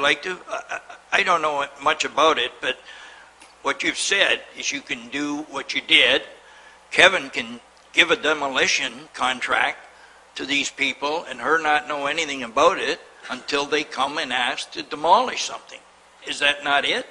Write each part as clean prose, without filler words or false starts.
like to? I don't know much about it, but what you've said is you can do what you did. Kevin can give a demolition contract to these people and her not know anything about it until they come and ask to demolish something. Is that not it?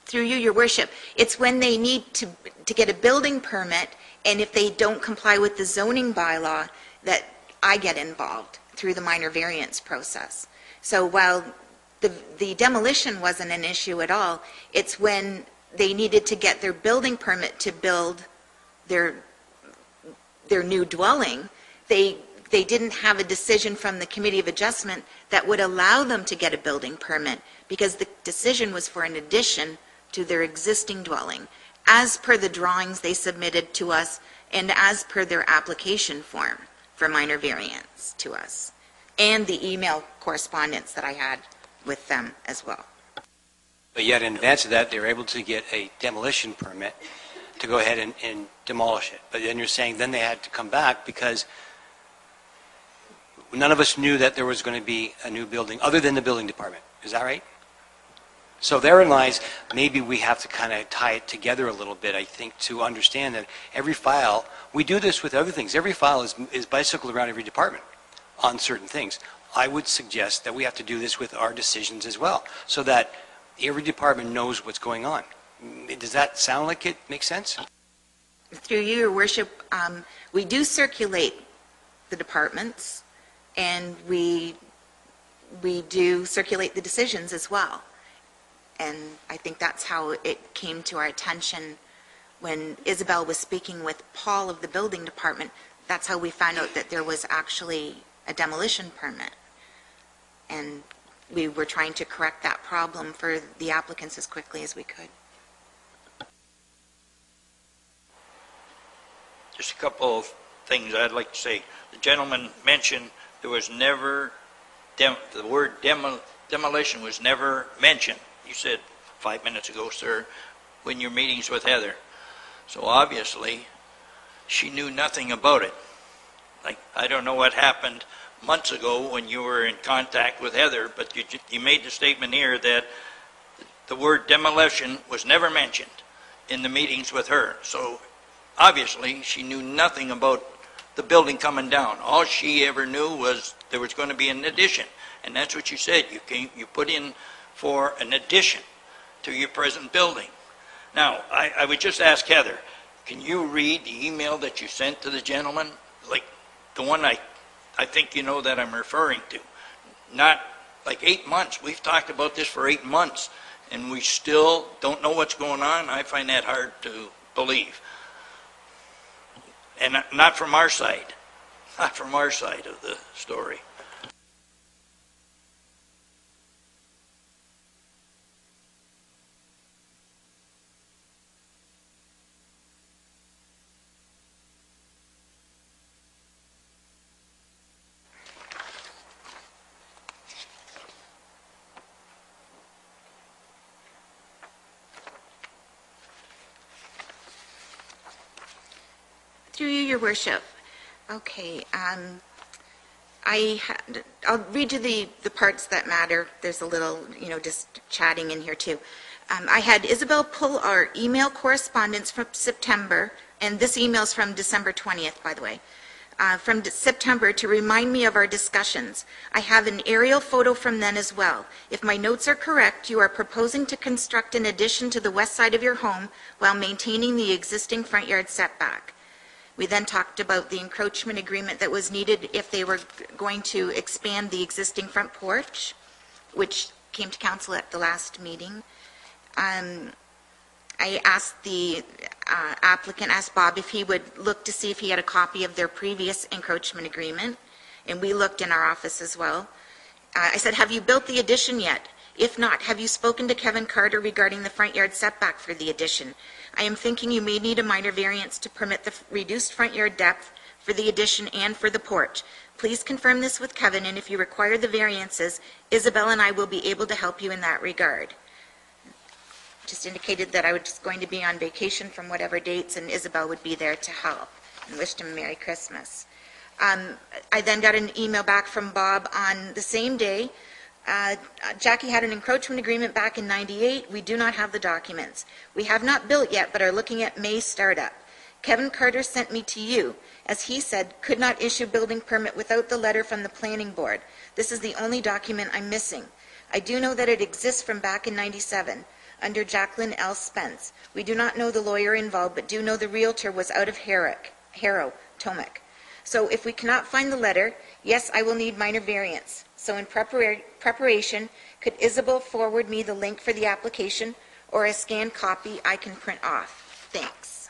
Through you, Your Worship, it's when they need to get a building permit, and if they don't comply with the zoning bylaw, that I get involved through the minor variance process. So while the demolition wasn't an issue at all, it's when they needed to get their building permit to build their new dwelling, they didn't have a decision from the Committee of Adjustment that would allow them to get a building permit, because the decision was for an addition to their existing dwelling, as per the drawings they submitted to us and as per their application form for minor variance to us, and the email correspondence that I had with them as well. But yet in advance of that, they were able to get a demolition permit to go ahead and demolish it. But then you're saying then they had to come back because none of us knew that there was going to be a new building other than the building department. Is that right? So therein lies, maybe we have to kind of tie it together a little bit, I think, to understand that every file, we do this with other things, every file is bicycled around every department on certain things. I would suggest that we have to do this with our decisions as well, so that every department knows what's going on. Does that sound like it makes sense? Through you, Your Worship, we do circulate the departments, and we do circulate the decisions as well. And I think that's how it came to our attention when Isabel was speaking with Paul of the building department. That's how we found out that there was actually a demolition permit. And we were trying to correct that problem for the applicants as quickly as we could. Just a couple of things I'd like to say. The gentleman mentioned there was never, the word demolition was never mentioned. You said 5 minutes ago, sir, when your meetings with Heather. So obviously, she knew nothing about it. Like, I don't know what happened months ago when you were in contact with Heather, but you made the statement here that the word demolition was never mentioned in the meetings with her. So obviously, she knew nothing about the building coming down. All she ever knew was there was going to be an addition, and that's what you said. You put in for an addition to your present building. Now, I would just ask Heather, can you read the email that you sent to the gentleman? Like the one I think you know that I'm referring to. Not like 8 months. We've talked about this for 8 months, and we still don't know what's going on. I find that hard to believe. And not from our side. Not from our side of the story. Through you, Your Worship. Okay, I'll read you the parts that matter. There's a little, just chatting in here too. I had Isabel pull our email correspondence from September, and this email's from December 20th, by the way, from September to remind me of our discussions. I have an aerial photo from then as well. If my notes are correct, you are proposing to construct an addition to the west side of your home while maintaining the existing front yard setback. We then talked about the encroachment agreement that was needed if they were going to expand the existing front porch, which came to council at the last meeting. I asked the applicant, asked Bob if he would look to see if he had a copy of their previous encroachment agreement, and we looked in our office as well. I said, have you built the addition yet? If not, have you spoken to Kevin Carter regarding the front yard setback for the addition? I am thinking you may need a minor variance to permit the reduced front yard depth for the addition and for the porch. Please confirm this with Kevin, and if you require the variances, Isabel and I will be able to help you in that regard. Just indicated that I was going to be on vacation from whatever dates, and Isabel would be there to help, and wished him a Merry Christmas. I then got an email back from Bob on the same day. Jackie had an encroachment agreement back in '98. We do not have the documents. We have not built yet, but are looking at May startup. Kevin Carter sent me to you, as he said, could not issue building permit without the letter from the planning board. This is the only document I'm missing. I do know that it exists from back in '97, under Jacqueline L. Spence. We do not know the lawyer involved, but do know the realtor was out of Harrow, Tomac. So if we cannot find the letter, yes, I will need minor variance. So in preparation, could Isabel forward me the link for the application or a scanned copy I can print off? Thanks.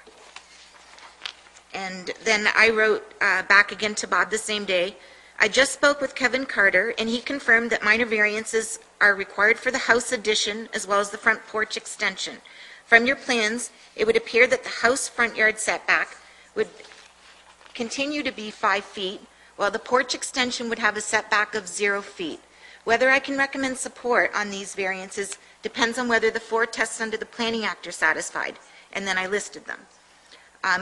And then I wrote back again to Bob the same day. I just spoke with Kevin Carter, and he confirmed that minor variances are required for the house addition as well as the front porch extension. From your plans, it would appear that the house front yard setback would continue to be 5 feet, while the porch extension would have a setback of 0 feet. Whether I can recommend support on these variances depends on whether the 4 tests under the Planning Act are satisfied, and then I listed them.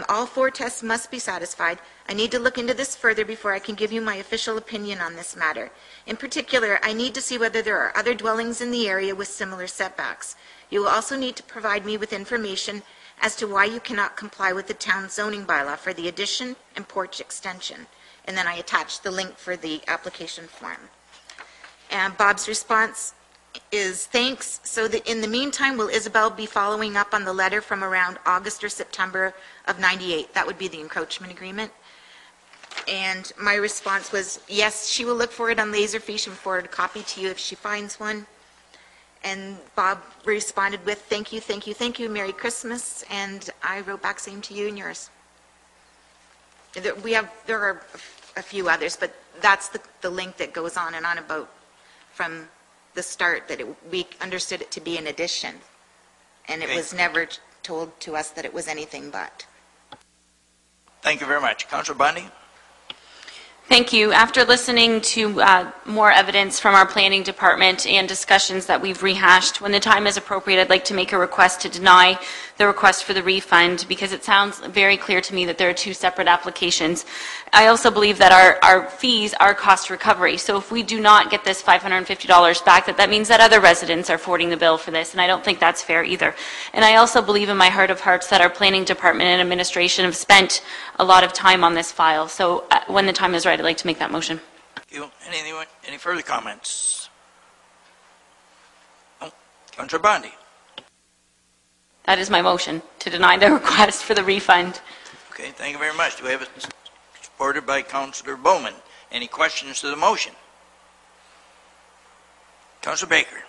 All 4 tests must be satisfied. I need to look into this further before I can give you my official opinion on this matter. In particular, I need to see whether there are other dwellings in the area with similar setbacks. You will also need to provide me with information as to why you cannot comply with the town zoning bylaw for the addition and porch extension. And then I attached the link for the application form. And Bob's response is, thanks. So that in the meantime, will Isabel be following up on the letter from around August or September of '98? That would be the encroachment agreement. And my response was, yes, she will look for it on Laserfish and forward a copy to you if she finds one. And Bob responded with, thank you, thank you, thank you, Merry Christmas. And I wrote back, same to you and yours. There are a few others, but that's the link that goes on and on about from the start that we understood it to be an addition. And it was never told to us that it was anything but. Thank you very much. Councillor Bundy? Thank you. After listening to more evidence from our planning department and discussions that we've rehashed, when the time is appropriate, I'd like to make a request to deny the request for the refund, because it sounds very clear to me that there are 2 separate applications. I also believe that our fees are cost recovery. So if we do not get this $550 back, that means that other residents are footing the bill for this, and I don't think that's fair either. And I also believe in my heart of hearts that our planning department and administration have spent a lot of time on this file. So when the time is right, I'd like to make that motion. Thank you. Any further comments? No. Councillor Bundy? That is my motion, to deny the request for the refund. Okay, thank you very much. Do we have it supported by Councillor Bowman? Any questions to the motion? Councillor Baker?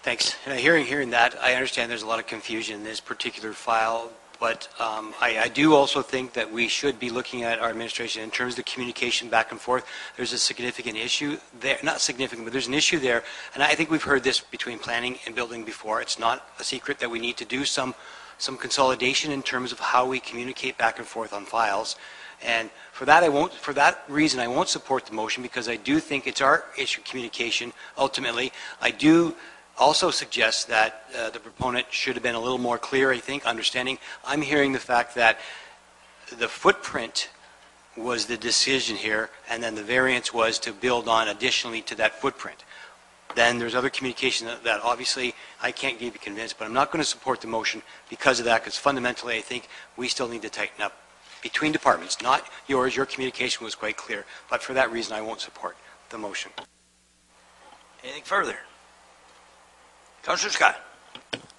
Thanks. Hearing that, I understand there's a lot of confusion in this particular file, but I do also think that we should be looking at our administration in terms of the communication back and forth. There's a significant issue there, not significant, but there's an issue there, and I think we've heard this between planning and building before. It's not a secret that we need to do some consolidation in terms of how we communicate back and forth on files. And for that reason, I won't support the motion, because I do think it's our issue, communication, ultimately. I do also suggest that the proponent should have been a little more clear, I think, understanding. I'm hearing the fact that the footprint was the decision here, and then the variance was to build on additionally to that footprint. Then there's other communication that obviously I can't be convinced, but I'm not going to support the motion because of that, because fundamentally I think we still need to tighten up between departments, not yours. Your communication was quite clear, but for that reason I won't support the motion. Anything further? Councillor Scott?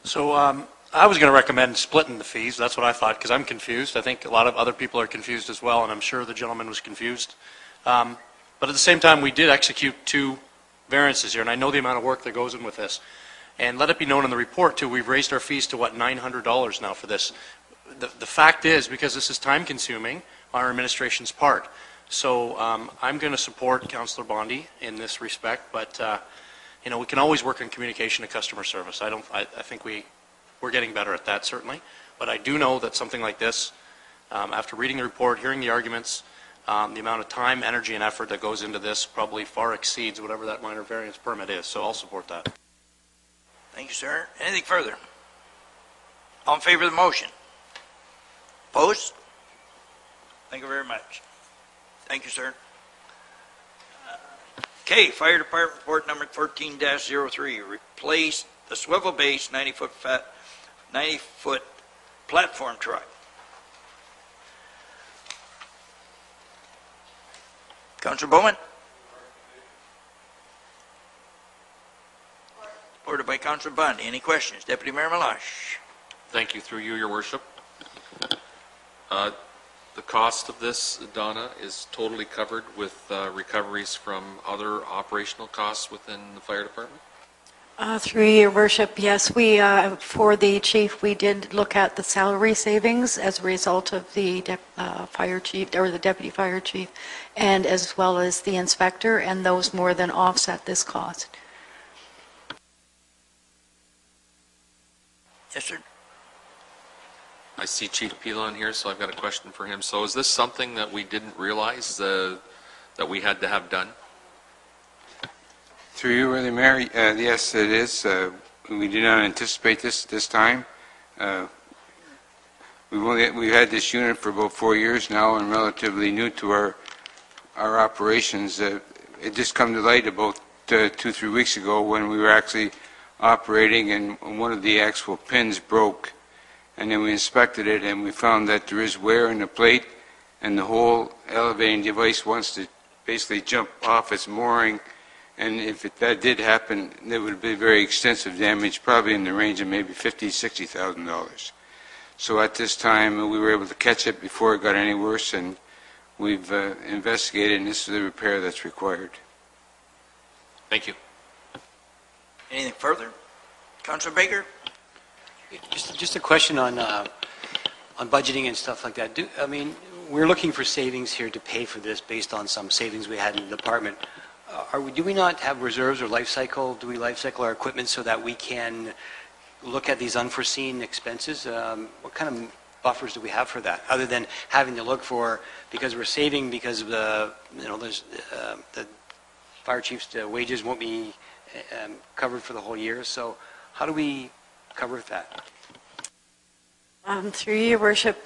So I was going to recommend splitting the fees. That's what I thought, because I'm confused. I think a lot of other people are confused as well, and I'm sure the gentleman was confused. But at the same time, we did execute 2 variances here, and I know the amount of work that goes in with this. And let it be known in the report, too, we've raised our fees to, what, $900 now for this. The fact is, because this is time-consuming on our administration's part. So I'm going to support Councillor Bondi in this respect, but you know, we can always work on communication and customer service. I think we're getting better at that, certainly. But I do know that something like this, after reading the report, hearing the arguments, the amount of time, energy, and effort that goes into this probably far exceeds whatever that minor variance permit is. So I'll support that. Thank you, sir. Anything further? All in favor of the motion? Opposed? Thank you very much. Thank you, sir. Okay, Fire Department report number 14-03, replace the swivel base 90-foot platform truck. Councilor Bowman? Ordered by Councilor Bundy. Any questions? Deputy Mayor Malash. Thank you, through you, your worship. The cost of this, Donna, is totally covered with recoveries from other operational costs within the fire department? Through your worship, yes, for the chief, we did look at the salary savings as a result of the fire chief, or the deputy fire chief, and as well as the inspector, and those more than offset this cost. Yes, sir. I see Chief Pilon here, so I've got a question for him. So is this something that we didn't realize that we had to have done? Through you, Worthy Mayor, yes, it is. We did not anticipate this time. We've had this unit for about 4 years now and relatively new to our operations. It just come to light about 2-3 weeks ago when we were actually operating and one of the actual pins broke. And then we inspected it and we found that there is wear in the plate and the whole elevating device wants to basically jump off its mooring. And if that did happen, there would be very extensive damage, probably in the range of maybe $50,000, $60,000. So at this time, we were able to catch it before it got any worse, and we've investigated, and this is the repair that's required. Thank you. Anything further? Councilor Baker? Just a question on budgeting and stuff like that. I mean, we're looking for savings here to pay for this based on some savings we had in the department. Do we not have reserves or life cycle? Do we life cycle our equipment so that we can look at these unforeseen expenses? What kind of buffers do we have for that, other than having to look for, because we're saving because of the fire chief's wages won't be covered for the whole year. So how do we cover that? Through your worship,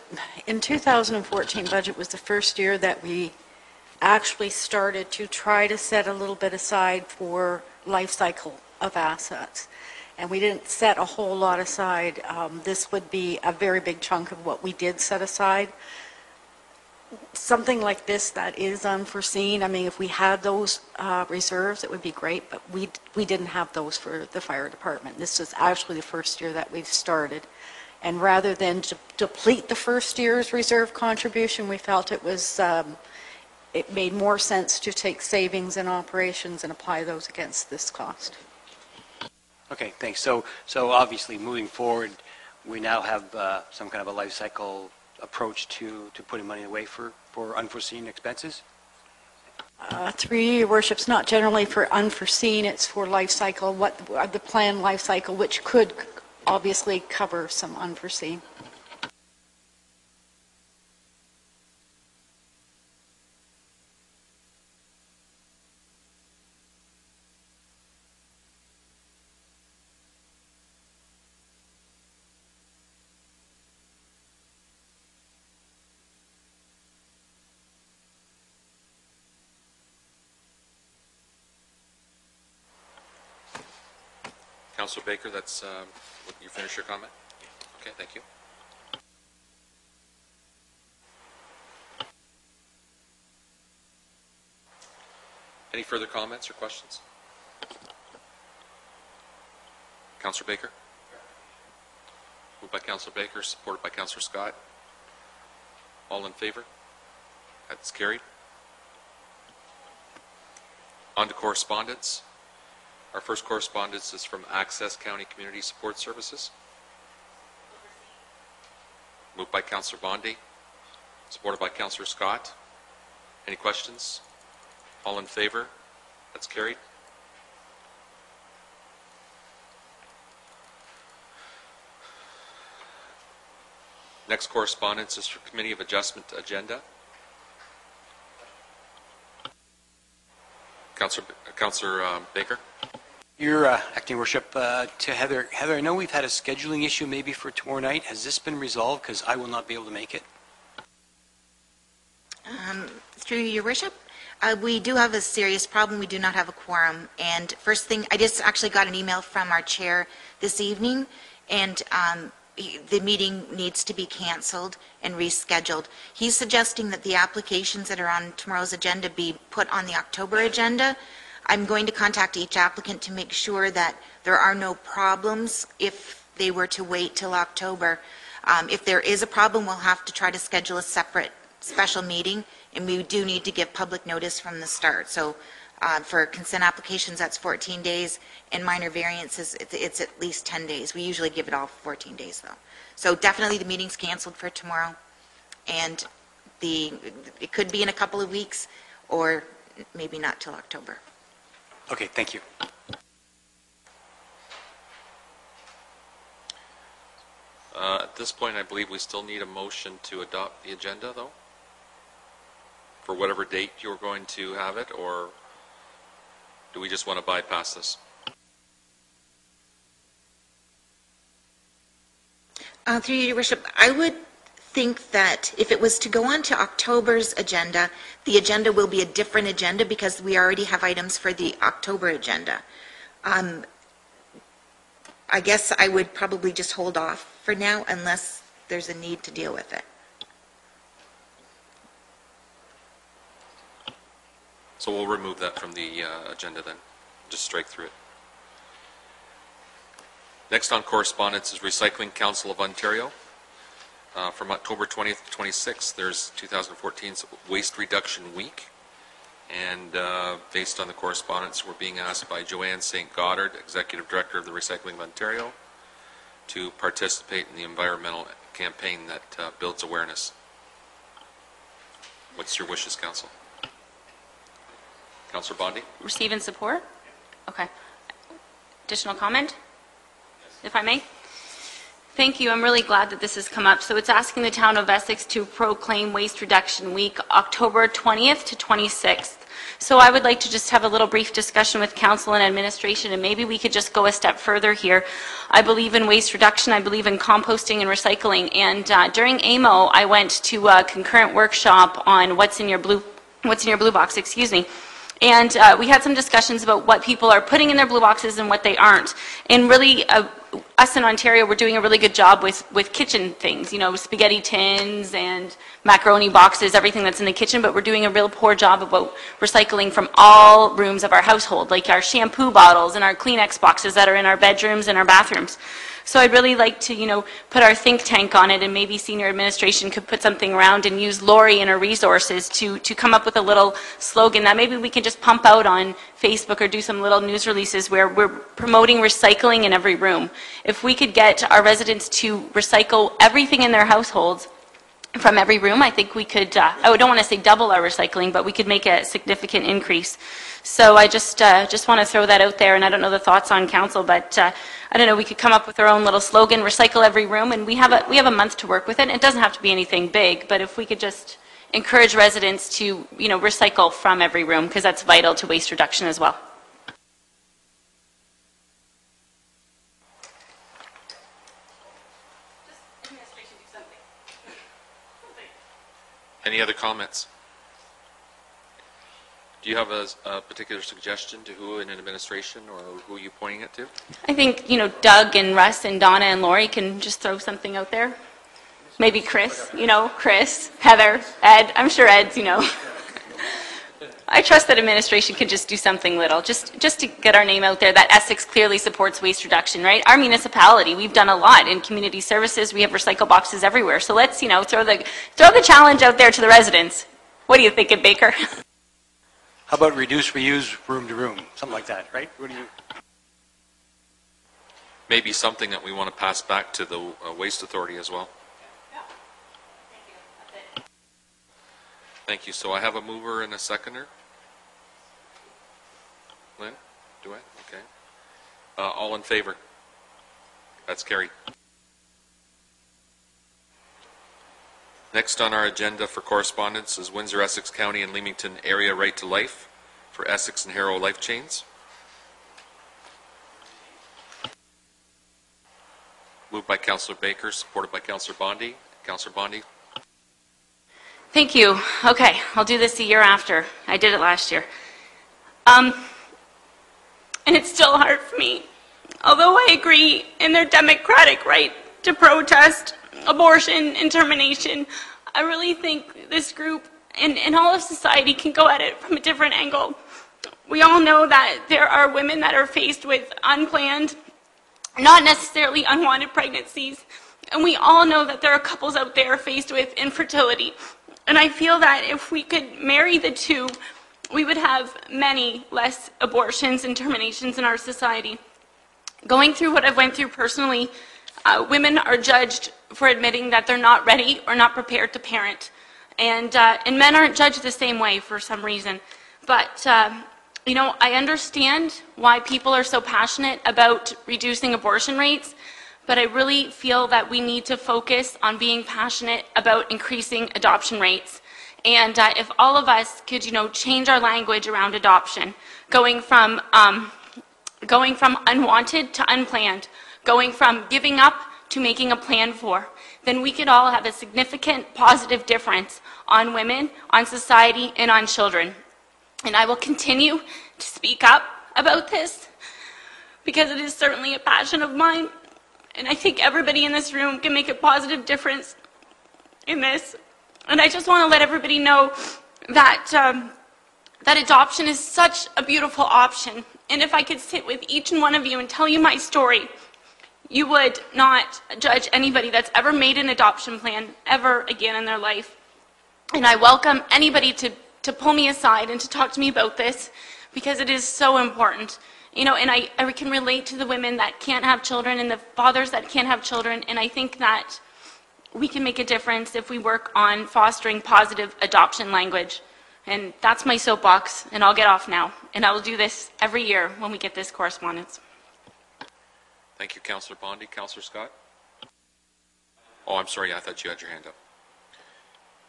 in 2014 budget was the first year that we actually started to try to set a little bit aside for life cycle of assets. And we didn't set a whole lot aside. This would be a very big chunk of what we did set aside. Something like this that is unforeseen, I mean, if we had those reserves, it would be great, but we didn't have those for the fire department. This is actually the first year that we've started. And rather than deplete the first year's reserve contribution, we felt it was it made more sense to take savings in operations and apply those against this cost. Okay, thanks. So obviously, moving forward, we now have some kind of a life cycle approach to putting money away for unforeseen expenses? Through your worship, it's not generally for unforeseen, it's for life cycle, the planned life cycle, which could obviously cover some unforeseen. Councilor Baker, that's, you finish your comment? Okay, thank you. Any further comments or questions? Councilor Baker? Moved by Councilor Baker, supported by Councilor Scott. All in favor? That's carried. On to correspondence. Our first correspondence is from Access County Community Support Services. Moved by Councillor Bondi, supported by Councillor Scott. Any questions? All in favor? That's carried. Next correspondence is for Committee of Adjustment agenda. Councillor Baker. Your acting worship, to Heather. Heather, I know we've had a scheduling issue maybe for tomorrow night. Has this been resolved? Because I will not be able to make it. Through your worship, we do have a serious problem. We do not have a quorum. And first thing, I just actually got an email from our chair this evening, and the meeting needs to be canceled and rescheduled. He's suggesting that the applications that are on tomorrow's agenda be put on the October agenda. I'm going to contact each applicant to make sure that there are no problems if they were to wait till October. If there is a problem, we'll have to try to schedule a separate special meeting, and we do need to give public notice from the start. So for consent applications, that's 14 days, and minor variances, it's at least 10 days. We usually give it all 14 days, though. So definitely the meeting's canceled for tomorrow, and it could be in a couple of weeks, or maybe not till October. Okay, thank you. At this point, I believe we still need a motion to adopt the agenda, though, for whatever date you're going to have it, or do we just want to bypass this? Through you, Your Worship, I would think that if it was to go on to October's agenda, the agenda will be a different agenda because we already have items for the October agenda. I guess I would probably just hold off for now unless there's a need to deal with it. So we'll remove that from the agenda then, just strike through it. Next on correspondence is Recycling Council of Ontario. From October 20th to 26th, there's 2014's Waste Reduction Week. And based on the correspondence, we're being asked by Joanne St. Goddard, Executive Director of the Recycling of Ontario, to participate in the environmental campaign that builds awareness. What's your wishes, Council? Councillor Bondi? Receive and support? Okay. Additional comment, if I may? Thank you. I'm really glad that this has come up. So it's asking the town of Essex to proclaim Waste Reduction Week, October 20th to 26th. So I would like to just have a little brief discussion with council and administration, and maybe we could just go a step further here. I believe in waste reduction. I believe in composting and recycling. And during AMO, I went to a concurrent workshop on what's in your blue box, excuse me. And we had some discussions about what people are putting in their blue boxes and what they aren't. And really, us in Ontario, we're doing a really good job with kitchen things, you know, spaghetti tins and macaroni boxes, everything that's in the kitchen, but we're doing a real poor job about recycling from all rooms of our household, like our shampoo bottles and our Kleenex boxes that are in our bedrooms and our bathrooms. So I'd really like to, you know, put our think tank on it, and maybe senior administration could put something around and use Lori and her resources to come up with a little slogan that maybe we can just pump out on Facebook or do some little news releases where we're promoting recycling in every room. If we could get our residents to recycle everything in their households from every room, I think we could, I don't want to say double our recycling, but we could make a significant increase. So I just want to throw that out there, and I don't know the thoughts on council, but I don't know, we could come up with our own little slogan, recycle every room, and we have a month to work with it. It doesn't have to be anything big, but if we could just encourage residents to, you know, recycle from every room, because that's vital to waste reduction as well. Any other comments? Do you have a particular suggestion to who in administration, or who are you pointing it to? I think, you know, Doug and Russ and Donna and Lori can just throw something out there. Maybe Chris, you know, Chris, Heather, Ed. I'm sure Ed's, you know. I trust that administration could just do something little, just to get our name out there, that Essex clearly supports waste reduction, right? Our municipality, we've done a lot in community services. We have recycle boxes everywhere. So let's, you know, throw the challenge out there to the residents. What are you thinking, Baker? How about reduce, reuse, room to room, something like that, right? What do you? Maybe something that we want to pass back to the Waste Authority as well. Yeah. Thank you. That's it. Thank you. So I have a mover and a seconder. Lynn, do I? Okay. All in favor? That's carried. Next on our agenda for correspondence is Windsor, Essex County and Leamington Area Right to Life for Essex and Harrow Life Chains. Moved by Councillor Baker, supported by Councillor Bondi. Councillor Bondi. Thank you. Okay, I'll do this a year after. I did it last year. And it's still hard for me. Although I agree in their democratic right to protest abortion and termination, I really think this group and all of society can go at it from a different angle. We all know that there are women that are faced with unplanned, not necessarily unwanted pregnancies, and we all know that there are couples out there faced with infertility. And I feel that if we could marry the two, we would have many less abortions and terminations in our society. Going through what I've went through personally, women are judged for admitting that they're not ready or not prepared to parent. And men aren't judged the same way for some reason. But, you know, I understand why people are so passionate about reducing abortion rates, but I really feel that we need to focus on being passionate about increasing adoption rates. And if all of us could, you know, change our language around adoption, going from unwanted to unplanned, going from giving up to making a plan for, then we could all have a significant positive difference on women, on society, and on children. And I will continue to speak up about this because it is certainly a passion of mine. And I think everybody in this room can make a positive difference in this. And I just want to let everybody know that, that adoption is such a beautiful option. And if I could sit with each and one of you and tell you my story, you would not judge anybody that's ever made an adoption plan ever again in their life. And I welcome anybody to pull me aside and to talk to me about this because it is so important. You know, and I can relate to the women that can't have children and the fathers that can't have children, and I think that we can make a difference if we work on fostering positive adoption language. And that's my soapbox, and I'll get off now. And I will do this every year when we get this correspondence. Thank you, Councillor Bondi. Councillor Scott? Oh, I'm sorry, I thought you had your hand up.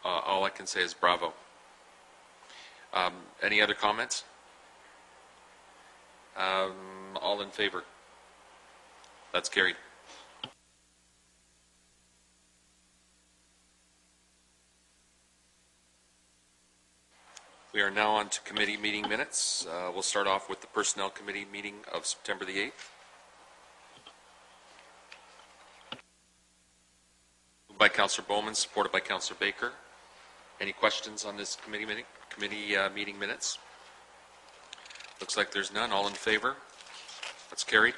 All I can say is bravo. Any other comments? All in favor? That's carried. We are now on to committee meeting minutes. We'll start off with the Personnel Committee meeting of September the 8th. Moved by Councillor Bowman, supported by Councillor Baker. Any questions on this committee meeting minutes? Looks like there's none. All in favor? That's carried.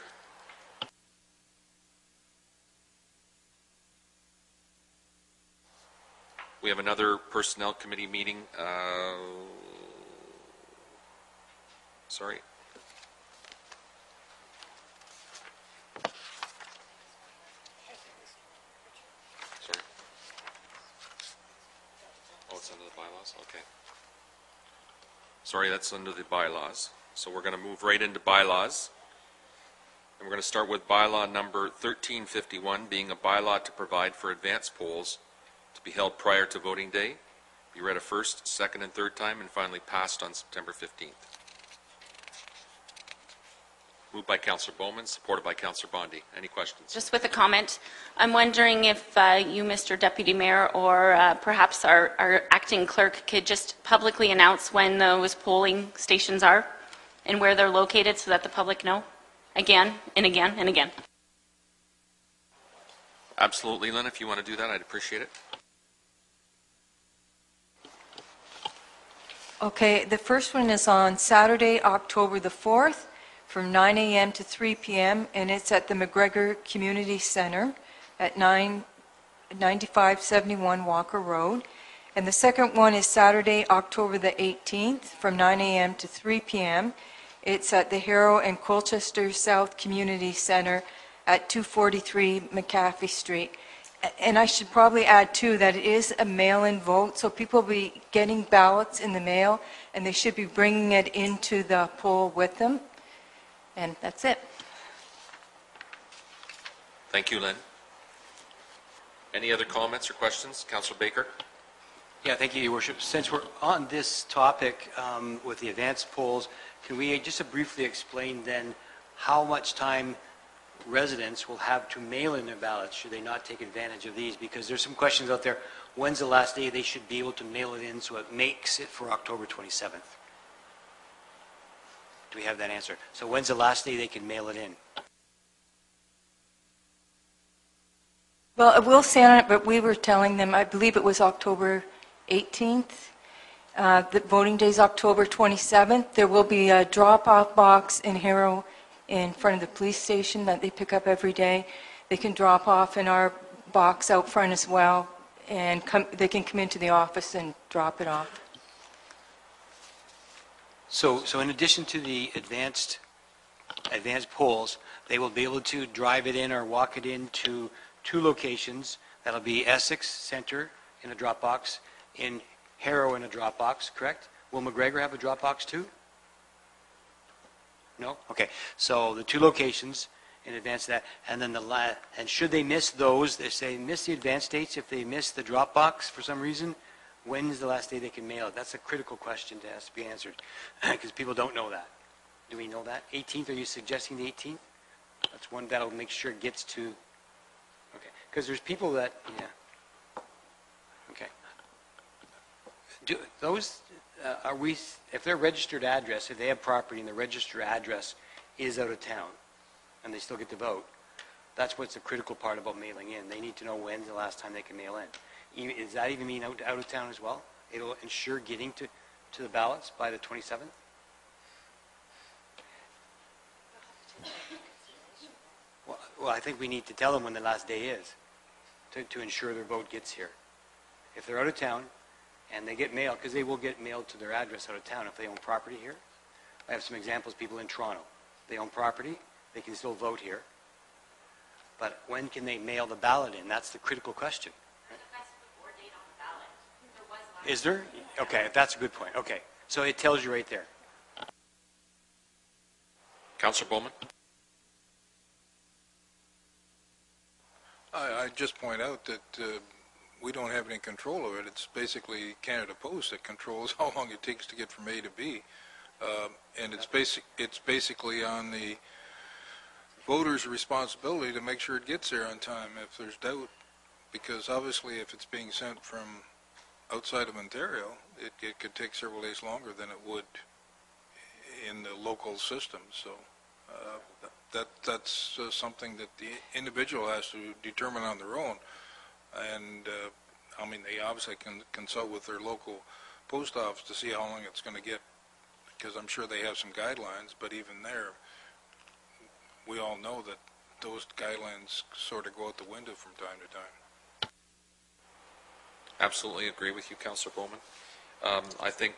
We have another Personnel Committee meeting. Sorry. Oh, it's under the bylaws? Okay. Sorry, that's under the bylaws. So we're going to move right into bylaws. And we're going to start with bylaw number 1351, being a bylaw to provide for advance polls to be held prior to voting day, be read a first, second, and third time, and finally passed on September 15th. Moved by Councillor Bowman, supported by Councillor Bondi. Any questions? Just with a comment, I'm wondering if you, Mr. Deputy Mayor, or perhaps our acting clerk could just publicly announce when those polling stations are and where they're located so that the public know again and again and again. Absolutely, Lynn. If you want to do that, I'd appreciate it. Okay, the first one is on Saturday, October the 4th, from 9 a.m. to 3 p.m., and it's at the McGregor Community Center at 9571 Walker Road. And the second one is Saturday, October the 18th, from 9 a.m. to 3 p.m. It's at the Harrow and Colchester South Community Center at 243 McAfee Street. And I should probably add, too, that it is a mail-in vote, so people will be getting ballots in the mail, and they should be bringing it into the poll with them. And that's it. Thank you, Lynn. Any other comments or questions? Councillor Baker? Yeah, thank you, Your Worship. Since we're on this topic with the advance polls, can we just briefly explain then how much time residents will have to mail in their ballots should they not take advantage of these? Because there's some questions out there. when's the last day they should be able to mail it in so it makes it for October 27th? Do we have that answer? So when's the last day they can mail it in? Well, we'll stand on it, but we were telling them, I believe it was October 18th. The voting day is October 27th. There will be a drop-off box in Harrow in front of the police station that they pick up every day. They can drop off in our box out front as well, and they can come into the office and drop it off. So in addition to the advanced polls, they will be able to drive it in or walk it into 2 locations. That'll be Essex Center in a drop box, in Harrow in a drop box, correct? Will McGregor have a drop box too? No? Okay. So the 2 locations in advance of that, and then and should they miss those, if they miss the advance dates, if they miss the drop box for some reason, when is the last day they can mail it? That's a critical question that has to be answered, because people don't know that. Do we know that? 18th, are you suggesting the 18th? That's one that'll make sure it gets to, okay. Because there's people that, yeah. Okay. Do those, if their registered address, if they have property and the registered address is out of town, and they still get to vote, that's what's the critical part about mailing in. They need to know when's the last time they can mail in. Does that even mean out of town as well? It'll ensure getting to the ballots by the 27th? Well, I think we need to tell them when the last day is to ensure their vote gets here. If they're out of town and they get mail, because they will get mailed to their address out of town if they own property here. I have some examples, people in Toronto. They own property, they can still vote here. But when can they mail the ballot in? That's the critical question. Is there? Okay, that's a good point. Okay, so it tells you right there. Councillor Bowman? I just point out that we don't have any control of it. It's basically Canada Post that controls how long it takes to get from A to B. And it's basically on the voter's responsibility to make sure it gets there on time if there's doubt. Because obviously if it's being sent from outside of Ontario, it could take several days longer than it would in the local system. So that's something that the individual has to determine on their own. And I mean, they obviously can consult with their local post office to see how long it's going to get, because I'm sure they have some guidelines, but even there, we all know that those guidelines sort of go out the window from time to time. Absolutely agree with you, Councillor Bowman. I think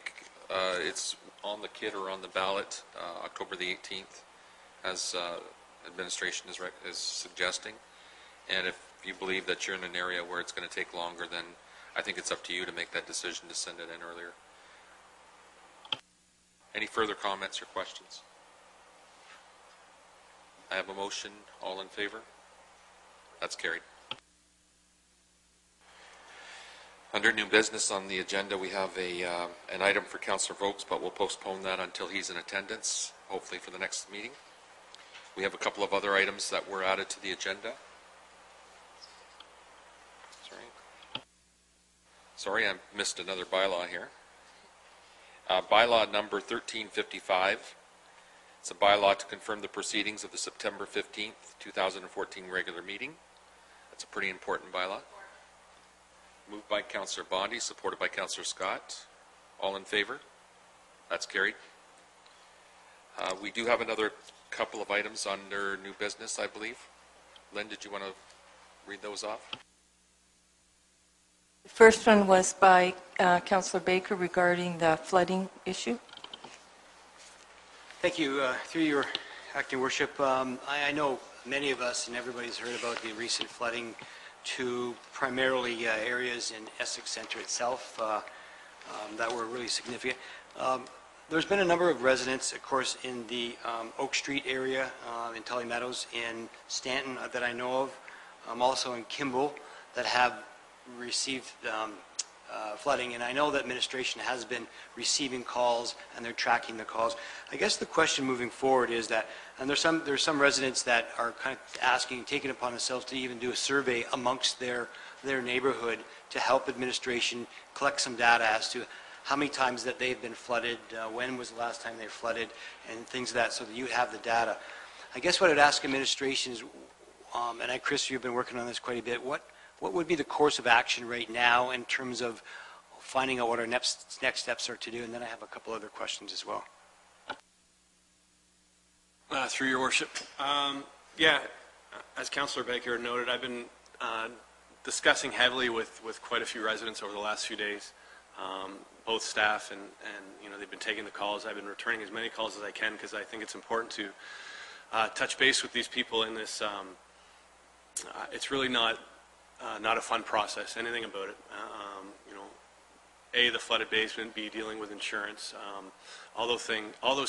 it's on the kit or on the ballot October the 18th, as administration is suggesting. And if you believe that you're in an area where it's going to take longer, then I think it's up to you to make that decision to send it in earlier. Any further comments or questions? I have a motion. All in favor? That's carried. Under new business on the agenda, we have an item for Councillor Vokes, but we'll postpone that until he's in attendance, hopefully for the next meeting. We have a couple of other items that were added to the agenda. Sorry, I missed another bylaw here. Bylaw number 1355. It's a bylaw to confirm the proceedings of the September 15th, 2014 regular meeting. That's a pretty important bylaw. Moved by Councillor Bondi, supported by Councillor Scott. All in favor? That's carried. We do have another couple of items under new business, I believe. Lynn, did you want to read those off? The first one was by Councillor Baker regarding the flooding issue. Thank you. Through your acting worship, I know many of us and everybody's heard about the recent flooding to primarily areas in Essex Centre itself that were really significant. There's been a number of residents, of course, in the Oak Street area, in Tully Meadows, in Stanton that I know of, also in Kimball, that have received flooding, and I know that administration has been receiving calls and they're tracking the calls. I guess the question moving forward is that, and there's some residents that are kind of asking, taking it upon themselves to even do a survey amongst their their neighborhood to help administration collect some data as to how many times that they've been flooded, when was the last time they were flooded, and things of that, so that you have the data. I guess what I'd ask administration is, and Chris, you've been working on this quite a bit, what would be the course of action right now in terms of finding out what our next steps are to do? And then I have a couple other questions as well. Through your worship. Yeah, as Councillor Baker noted, I've been discussing heavily with quite a few residents over the last few days, both staff and you know, they've been taking the calls. I've been returning as many calls as I can because I think it's important to touch base with these people in this. It's really not a fun process, anything about it. You know, A, the flooded basement, B, dealing with insurance. All those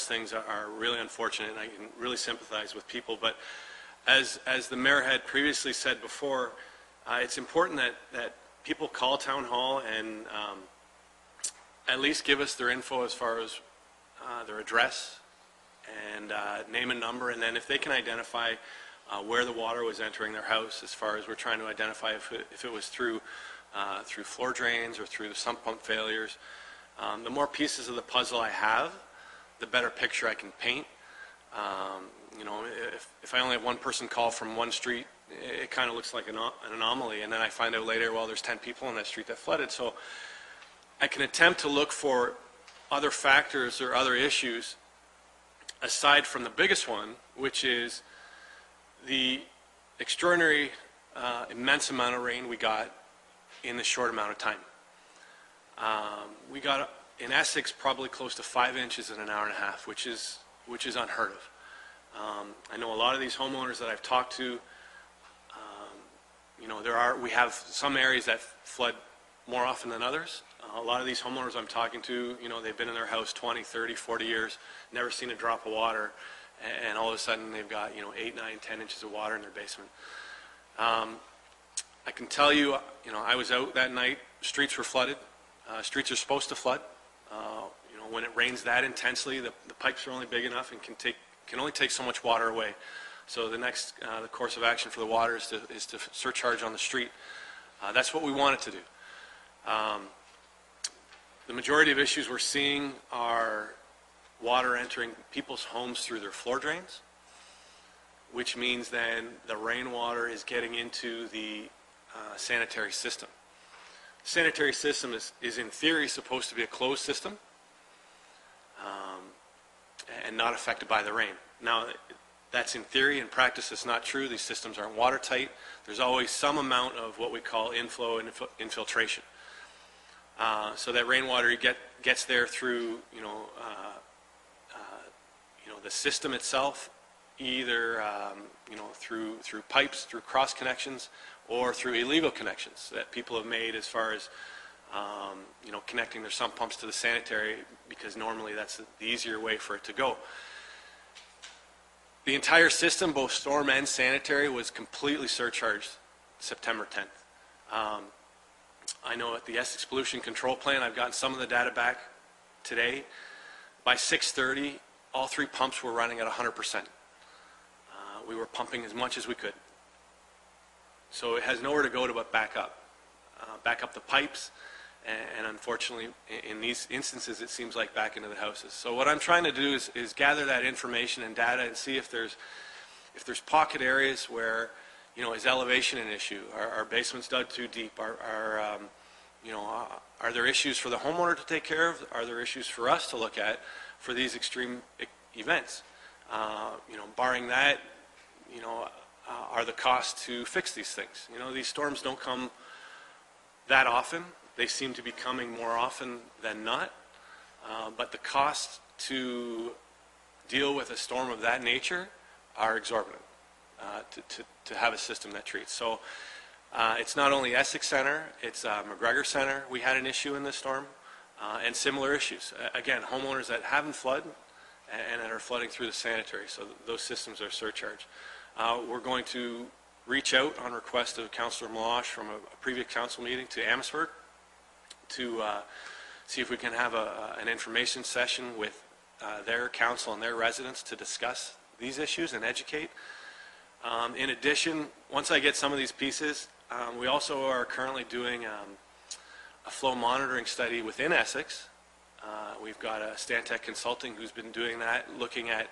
things are really unfortunate, and I can really sympathize with people. But as the mayor had previously said before, it's important that people call town hall and at least give us their info as far as their address and name and number, and then if they can identify where the water was entering their house, as far as we're trying to identify if it was through floor drains or through the sump pump failures. The more pieces of the puzzle I have, the better picture I can paint. You know, if I only have one person call from one street, it kind of looks like an anomaly, and then I find out later, well, there's 10 people on that street that flooded. So I can attempt to look for other factors or other issues aside from the biggest one, which is the extraordinary, immense amount of rain we got in the short amount of time. We got in Essex probably close to 5 inches in an hour and a half, which is unheard of. I know a lot of these homeowners that I've talked to. You know, we have some areas that flood more often than others. A lot of these homeowners I'm talking to, you know, they've been in their house 20, 30, 40 years, never seen a drop of water, and all of a sudden they've got, you know, 8, 9, 10 inches of water in their basement. I can tell you, you know, I was out that night, streets were flooded. Streets are supposed to flood. You know, when it rains that intensely, the pipes are only big enough and can only take so much water away. So the course of action for the water is to surcharge on the street. That's what we wanted to do. The majority of issues we're seeing are water entering people's homes through their floor drains, which means then the rainwater is getting into the sanitary system. The sanitary system is in theory supposed to be a closed system and not affected by the rain. Now, that's in theory. In practice, it's not true. These systems aren't watertight. There's always some amount of what we call inflow and infiltration. So that rainwater gets there through, the system itself, either through pipes, through cross connections, or through illegal connections that people have made as far as connecting their sump pumps to the sanitary, because normally that's the easier way for it to go. The entire system, both storm and sanitary, was completely surcharged September 10th. I know at the Essex Pollution Control Plan, I've gotten some of the data back today. By 6:30, all 3 pumps were running at 100%. We were pumping as much as we could. So it has nowhere to go but back up the pipes, and unfortunately, in these instances, it seems like back into the houses. So what I'm trying to do is gather that information and data and see if there's pocket areas where, is elevation an issue? Are basements dug too deep? Are there issues for the homeowner to take care of? Are there issues for us to look at for these extreme events? Barring that, are the costs to fix these things? These storms don't come that often. They seem to be coming more often than not. But the costs to deal with a storm of that nature are exorbitant to have a system that treats. So it's not only Essex Center, it's McGregor Center. We had an issue in this storm, and similar issues. Again, homeowners that haven't flooded and that are flooding through the sanitary, so those systems are surcharged. We're going to reach out on request of Councillor Meloche from a previous council meeting to Amherstburg to see if we can have an information session with their council and their residents to discuss these issues and educate. In addition, once I get some of these pieces, We also are currently doing a flow monitoring study within Essex. We've got a Stantec Consulting who's been doing that, looking at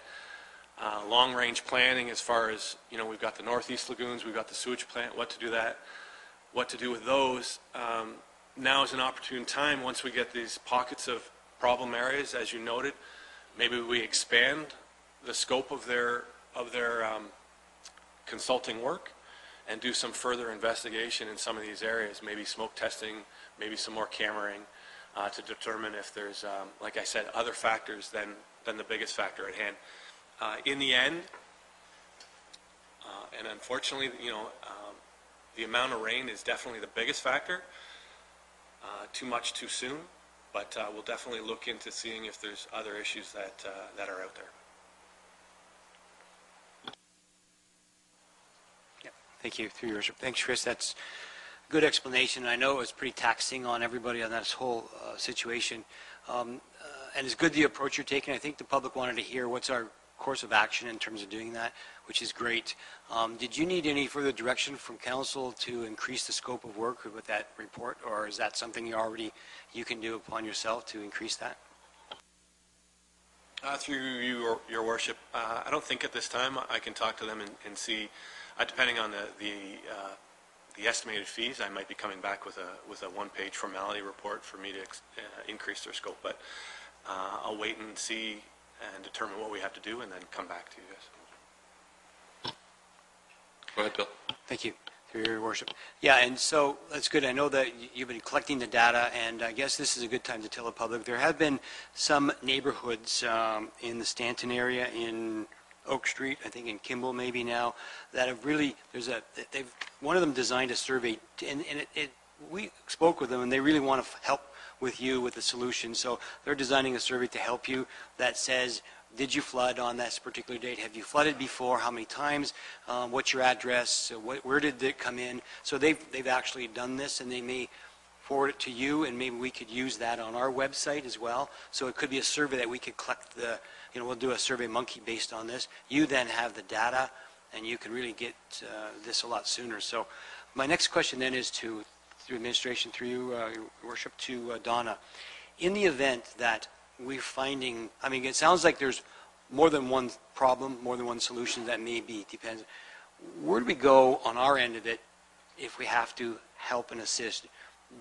long-range planning as far as, we've got the northeast lagoons, we've got the sewage plant, what to do with those. Now is an opportune time, once we get these pockets of problem areas, as you noted, maybe we expand the scope of their consulting work and do some further investigation in some of these areas, maybe smoke testing, maybe some more cameraing, to determine if there's, like I said, other factors than the biggest factor at hand. In the end, and unfortunately, the amount of rain is definitely the biggest factor. Too much too soon, but we'll definitely look into seeing if there's other issues that are out there. Thank you, through your worship. Thanks, Chris. That's a good explanation. I know it's pretty taxing on everybody on this whole situation. And it's good the approach you're taking. I think the public wanted to hear what's our course of action in terms of doing that, which is great. Did you need any further direction from council to increase the scope of work with that report, or is that something you can do upon yourself to increase that? Through your worship, I don't think at this time. I can talk to them and see, depending on the estimated fees, I might be coming back with a one-page formality report for me to increase their scope. But I'll wait and see and determine what we have to do, and then come back to you guys. Go ahead, Bill. Thank you, through your worship. Yeah, and so that's good. I know that you've been collecting the data, and I guess this is a good time to tell the public. There have been some neighborhoods in the Stanton area, in Oak Street, I think in Kimball maybe now, that have really, one of them designed a survey, and we spoke with them, and they really want to help with you with the solution. So they're designing a survey to help you that says, did you flood on that particular date? Have you flooded before? How many times? What's your address? Where did it come in? So they've actually done this, and they may forward it to you, and maybe we could use that on our website as well. So it could be a survey that we could collect we'll do a Survey Monkey based on this. You then have the data, and you can really get this a lot sooner. So my next question then is through administration, through you, your worship, to Donna. In the event that we're finding, it sounds like there's more than one problem, more than one solution that may be, depends. Where do we go on our end of it if we have to help and assist?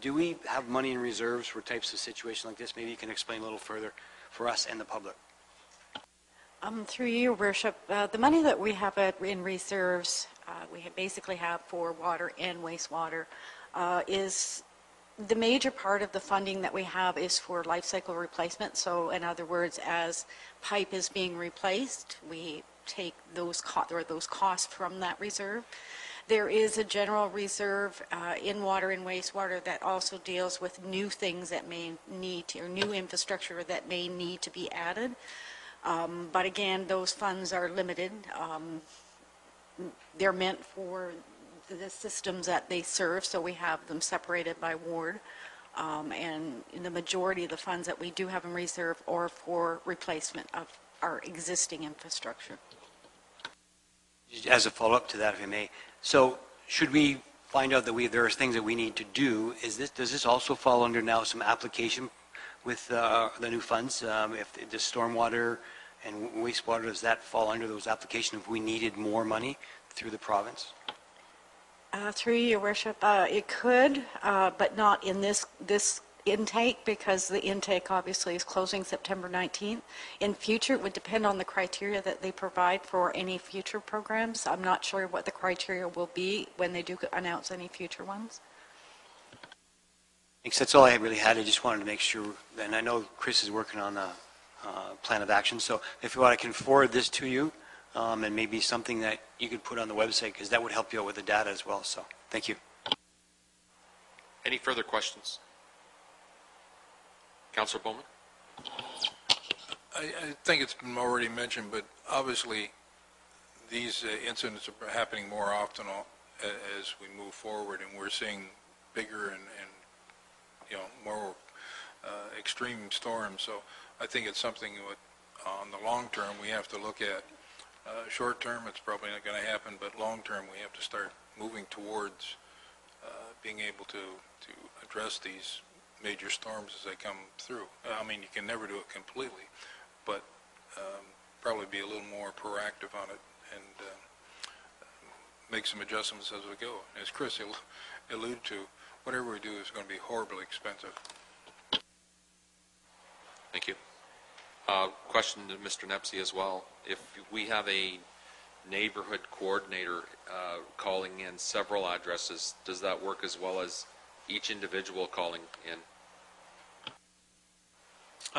Do we have money in reserves for types of situations like this? Maybe you can explain a little further for us and the public. Through your worship, the money that we have in reserves, we basically have for water and wastewater, is the major part of the funding that we have is for life cycle replacement. So in other words, as pipe is being replaced, we take those costs from that reserve. There is a general reserve in water and wastewater that also deals with new things that may need to, or new infrastructure that may need to be added. But again, those funds are limited. They're meant for the systems that they serve, so we have them separated by ward. And in the majority of the funds that we do have in reserve are for replacement of our existing infrastructure. As a follow-up to that, if I may, so should we find out that there are things that we need to do, does this also fall under now some application with the new funds? If the stormwater and wastewater, does that fall under those applications if we needed more money through the province? Through your worship, it could, but not in this intake, because the intake obviously is closing September 19th. In future, it would depend on the criteria that they provide for any future programs. I'm not sure what the criteria will be when they do announce any future ones. Thanks. That's all I really had. I just wanted to make sure, and I know Chris is working on a plan of action, so if you want, I can forward this to you, and maybe something that you could put on the website, because that would help you out with the data as well. So thank you. Any further questions? Councillor Bowman? I think it's been already mentioned, but obviously these incidents are happening more often as we move forward, and we're seeing bigger and more extreme storms. So I think it's something on the long term we have to look at. Short term, it's probably not going to happen, but long term we have to start moving towards being able to address these major storms as they come through. I mean, you can never do it completely, but probably be a little more proactive on it and make some adjustments as we go. As Chris alluded to, whatever we do is going to be horribly expensive. Thank you. Question to Mr. Nepsey as well. If we have a neighborhood coordinator calling in several addresses, does that work as well as each individual calling in?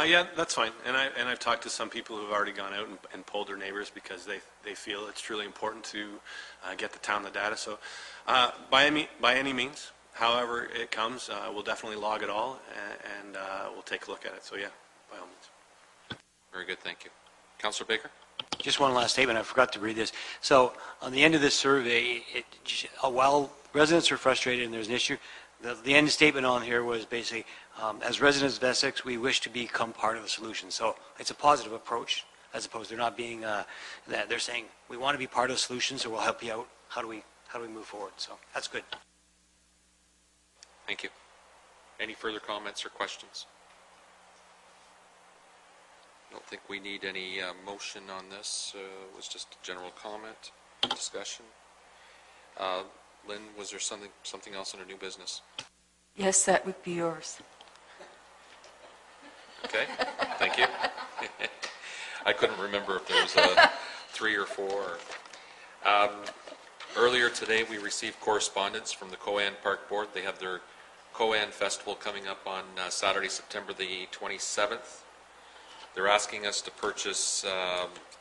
Yeah, that's fine. And I've talked to some people who've already gone out and polled their neighbors because they feel it's truly important to get the town the data. So by any means, however it comes, we'll definitely log it all and we'll take a look at it. So yeah, by all means. Very good, thank you. Councillor Baker? Just one last statement, I forgot to read this. So on the end of this survey, while residents are frustrated and there's an issue, the end statement on here was basically, as residents of Essex, we wish to become part of the solution. So it's a positive approach, as opposed to not being, they're saying, we want to be part of the solution, so we'll help you out. How do we move forward? So that's good. Thank you. Any further comments or questions? I don't think we need any motion on this. It was just a general comment, discussion. Lynn, was there something else under new business? Yes, that would be yours. Okay, thank you. I couldn't remember if there was a 3 or 4. Earlier today, we received correspondence from the Coan Park Board. They have their Coan Festival coming up on Saturday, September the 27th. They're asking us to purchase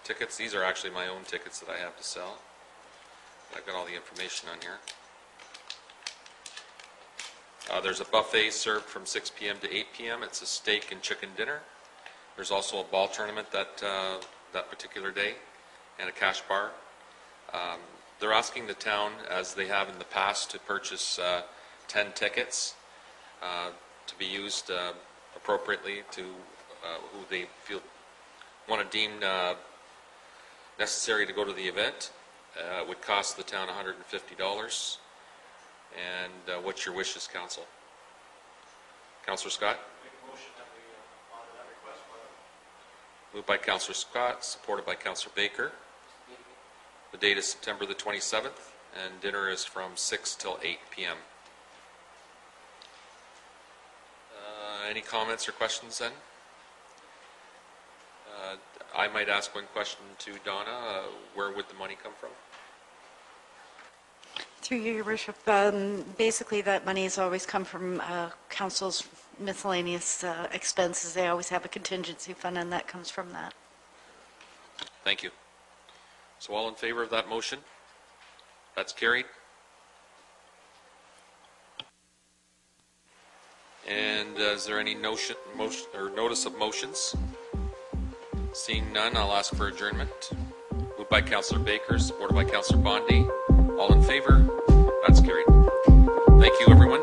tickets. These are actually my own tickets that I have to sell. I've got all the information on here. There's a buffet served from 6 p.m. to 8 p.m. It's a steak and chicken dinner. There's also a ball tournament that particular day and a cash bar. They're asking the town, as they have in the past, to purchase 10 tickets to be used appropriately to who they feel want to deem necessary to go to the event. It would cost the town $150. And what's your wishes, Council? Councillor Scott? Make a motion that we honor that request. Moved by Councillor Scott, supported by Councillor Baker. The date is September the 27th, and dinner is from 6 till 8 p.m. Any comments or questions then? I might ask one question to Donna. Where would the money come from? Through you, Your Worship, basically that money has always come from council's miscellaneous expenses. They always have a contingency fund, and that comes from that. Thank you. So all in favor of that motion? That's carried. And is there any notice of motions? Seeing none, I'll ask for adjournment. Moved by Councillor Baker, supported by Councillor Bondi. All in favor? That's carried. Thank you, everyone.